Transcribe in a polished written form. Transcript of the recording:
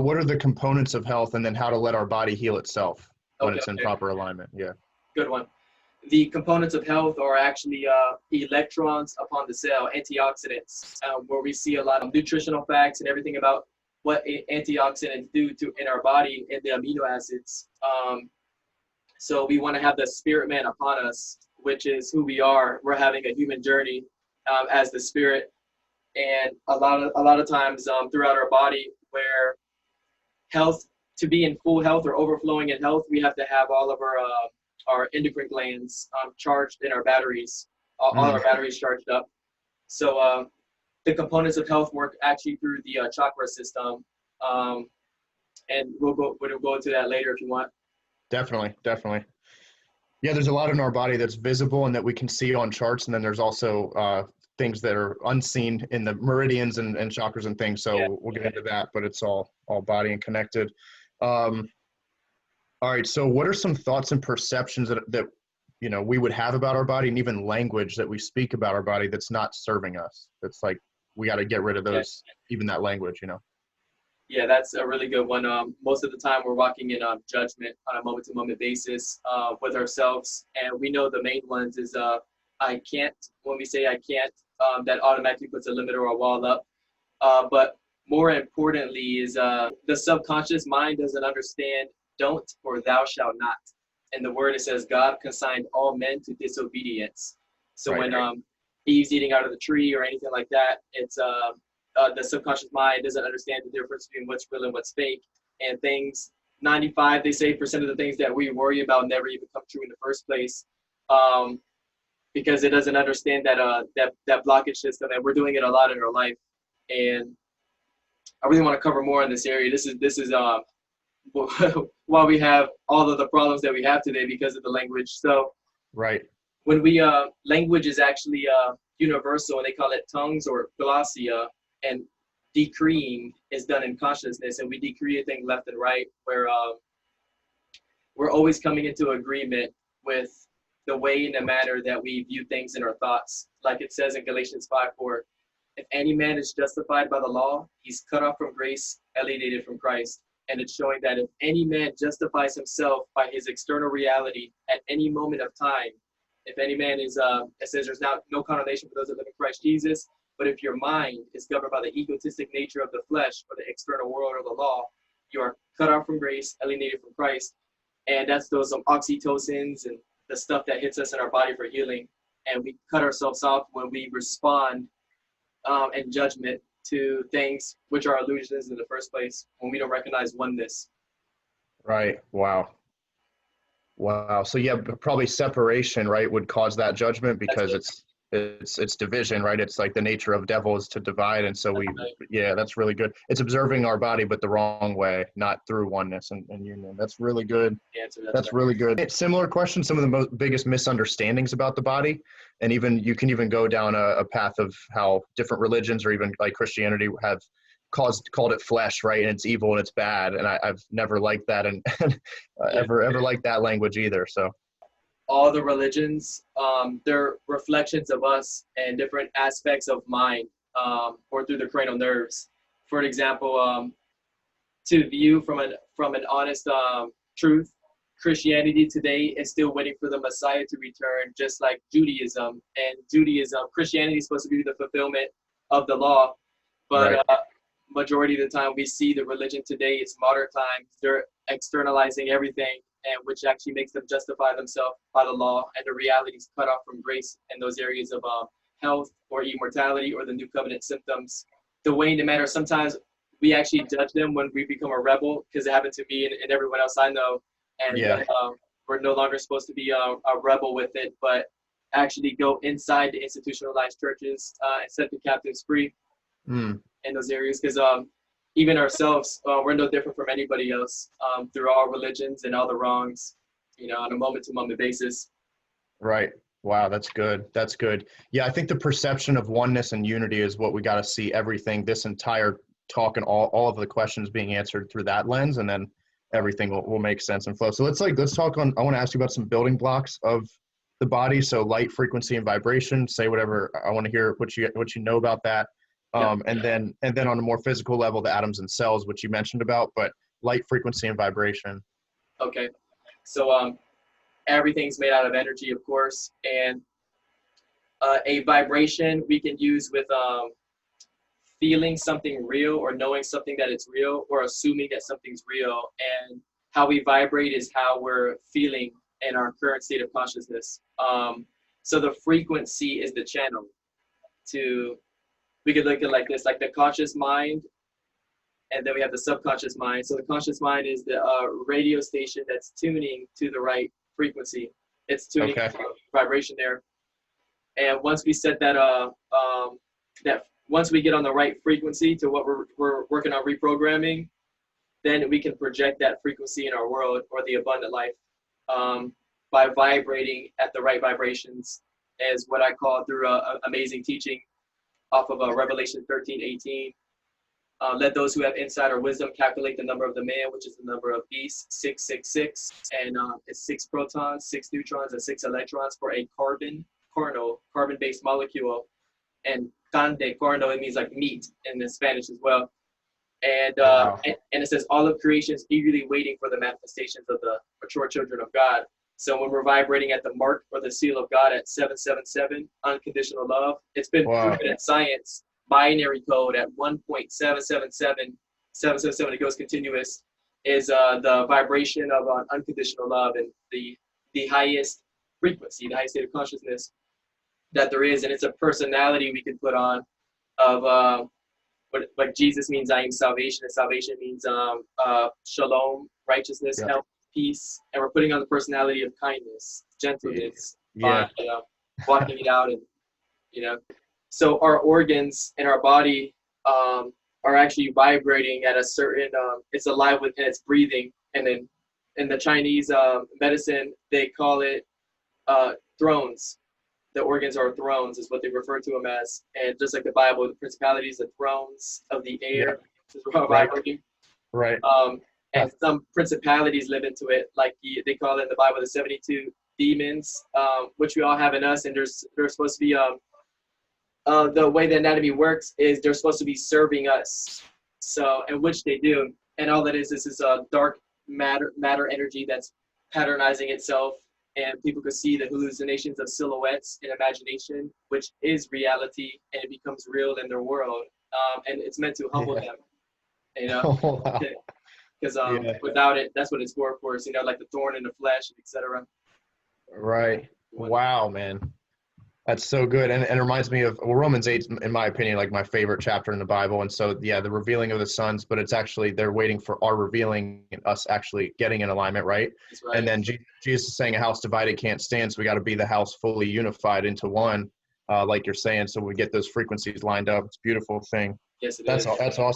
what are the components of health, and then how to let our body heal itself when Okay, it's in okay. proper alignment? Yeah. Good one. The components of health are actually electrons upon the cell, antioxidants, where we see a lot of nutritional facts and everything about what antioxidants do to in our body and the amino acids. So we want to have the spirit man upon us, which is who we are. We're having a human journey as the spirit, and a lot of times throughout our body, where health to be in full health or overflowing in health, we have to have all of our endocrine glands charged in our batteries, all our batteries charged up. So the components of health work actually through the chakra system, and we'll go into that later if you want. Definitely. Yeah, there's a lot in our body that's visible and that we can see on charts, and then there's also things that are unseen in the meridians and chakras and things. So we'll get into that, but it's all body and connected. All right. So what are some thoughts and perceptions that we would have about our body, and even language that we speak about our body that's not serving us? That's like, we got to get rid of those, even that language, Yeah, that's a really good one. Most of the time we're walking in judgment on a moment-to-moment basis with ourselves. And we know the main ones is I can't. When we say I can't, that automatically puts a limit or a wall up. But more importantly is the subconscious mind doesn't understand don't or thou shalt not. In the word, it says God consigned all men to disobedience. So Right. when Eve's eating out of the tree or anything like that, it's the subconscious mind doesn't understand the difference between what's real and what's fake. And things, 95, they say, % of the things that we worry about never even come true in the first place, because it doesn't understand that blockage system. And we're doing it a lot in our life. And I really want to cover more in this area. This is why we have all of the problems that we have today, because of the language. So Right. when we language is actually universal, and they call it tongues or glossia, and decreeing is done in consciousness, and we decree a thing left and right, where we're always coming into agreement with the way and the manner that we view things in our thoughts. Like it says in Galatians 5:4, if any man is justified by the law, he's cut off from grace, alienated from Christ. And it's showing that if any man justifies himself by his external reality at any moment of time, if any man is, it says there's now no condemnation for those that live in Christ Jesus, but if your mind is governed by the egotistic nature of the flesh or the external world or the law, you are cut off from grace, alienated from Christ. And that's those oxytocins and the stuff that hits us in our body for healing. And we cut ourselves off when we respond in judgment to things which are illusions in the first place, when we don't recognize oneness. Right. Wow. So yeah, probably separation, right, would cause that judgment, because it's division, right? It's like the nature of devil is to divide. And so that's really good. It's observing our body, but the wrong way, not through oneness and union. That's really good. That's really good. Similar question, some of the biggest misunderstandings about the body. And even you can even go down a path of how different religions, or even like Christianity, have called it flesh, right? And it's evil and it's bad. And I've never liked that, and ever liked that language either. So all the religions, they're reflections of us and different aspects of mind, or through the cranial nerves. For example, to view from an honest truth, Christianity today is still waiting for the Messiah to return, just like Judaism. And Christianity is supposed to be the fulfillment of the law, but right. Majority of the time we see the religion today, it's modern times, they're externalizing everything, and which actually makes them justify themselves by the law, and the reality is cut off from grace in those areas of health or immortality or the new covenant symptoms. The way and the manner, sometimes we actually judge them when we become a rebel, because it happened to me and everyone else I know, and we're no longer supposed to be a rebel with it, but actually go inside the institutionalized churches and set the captives free. In those areas, because even ourselves, we're no different from anybody else through all religions and all the wrongs, on a moment-to-moment basis. Right. Wow, that's good. That's good. Yeah, I think the perception of oneness and unity is what we got to see everything, this entire talk and all of the questions being answered through that lens, and then everything will make sense and flow. So let's talk on, I want to ask you about some building blocks of the body. So light, frequency, and vibration. Say whatever. I want to hear what you know about that. And then on a more physical level, the atoms and cells, which you mentioned about, but light, frequency, and vibration. Okay. So everything's made out of energy, of course, and a vibration we can use with feeling something real or knowing something that it's real or assuming that something's real. And how we vibrate is how we're feeling in our current state of consciousness. So the frequency is the channel to, we could look at it like this, like the conscious mind, and then we have the subconscious mind. So the conscious mind is the radio station that's tuning to the right frequency. It's tuning to vibration there. And once we set that, once we get on the right frequency to what we're working on reprogramming, then we can project that frequency in our world or the abundant life by vibrating at the right vibrations, as what I call through amazing teaching off of Revelation 13:18. Let those who have insight or wisdom calculate the number of the man, which is the number of beast, 666, and it's 6 protons, 6 neutrons, and 6 electrons for a carbon-based molecule. And carne, corno, it means like meat in the Spanish as well. And and it says all of creation is eagerly waiting for the manifestations of the mature children of God. So when we're vibrating at the mark or the seal of God at 777, unconditional love, it's been proven in science, binary code at 1.777, it goes continuous, is the vibration of unconditional love and the highest frequency, the highest state of consciousness that there is. And it's a personality we can put on of what Jesus means, I am salvation, and salvation means shalom, righteousness, health, peace, and we're putting on the personality of kindness, gentleness, walking it out, and so our organs in our body are actually vibrating at a certain, it's alive and it's breathing. And then in the Chinese medicine, they call it thrones. The organs are thrones, is what they refer to them as. And just like the Bible, the principalities, the thrones of the air, is vibrating. Right. And some principalities live into it, like they call it in the Bible the 72 demons, which we all have in us. And there's supposed to be the way the anatomy works is they're supposed to be serving us. So, and which they do. And all that is a dark matter energy that's patternizing itself. And people could see the hallucinations of silhouettes in imagination, which is reality, and it becomes real in their world. And it's meant to humble them, because without it, that's what it's for us, like the thorn in the flesh, etc. Right. Wow, man. That's so good. And it reminds me of Romans 8, in my opinion, like my favorite chapter in the Bible. And so, the revealing of the sons, but it's actually, they're waiting for our revealing and us actually getting in alignment, right? That's right. And then Jesus is saying a house divided can't stand. So we got to be the house fully unified into one, like you're saying. So we get those frequencies lined up. It's a beautiful thing. Yes, it is. That's awesome.